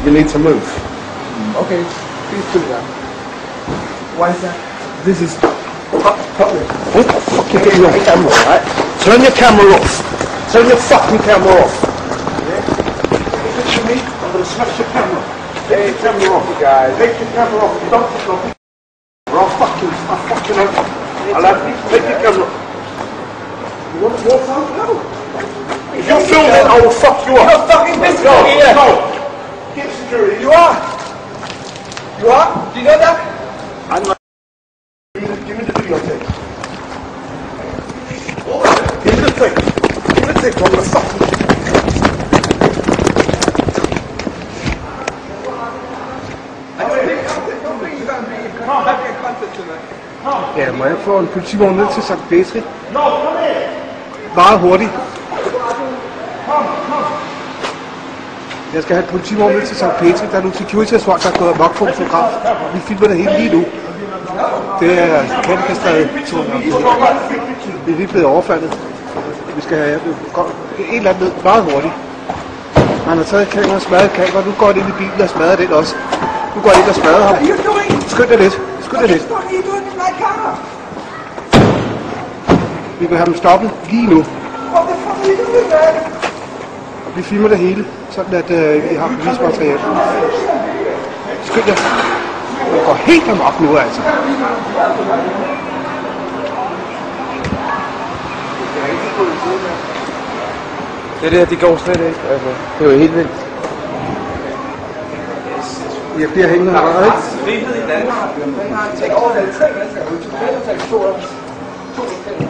You need to move. Okay, please put it down. Why is that? This is public. What the fuck you getting your camera, right? Turn your camera off. Turn your fucking camera off. Picture me, I'm gonna smash your camera. Take your camera off, you guys. Take your camera off. Don't stop it. Or I'll fucking I'll have you. Take your camera off. You want to walk out? No. If you're filming, I will fuck you up. You're fucking visible here. No. Get security. You are. You are? Do you know that? I'm not. Give me the videotape. Give me the tape. Give me the tape. I'm gonna fuck you. Ja, må jeg få en politivogn ned til St. Petri? Meget hurtigt. Jeg skal have en politivogn ned til St. Petri. Der er nogle security-folk, der er gået amok på en fotograf. Vi filmer det hele lige nu. Det er Kattestræde. Vi er lige blevet overfaldet. Vi skal have en eller anden ned meget hurtigt. Han har taget kamera og smadret kamera. Nu går han ind i bilen og smadrer den også. Nu går han ind og smadrer ham. Skynd dig lidt. Skynd dig lidt. Vi vil have dem stoppet lige nu. Vi filmer det hele, sådan at vi har bevismateriale. Skynd dig. Det går helt amok nu, altså. Det der, det går slet ikke. Altså, det er jo helt vildt. Jeg bliver hængende her, ikke? Riget i Danmark. Tænk over det. 3 mennesker. To mennesker.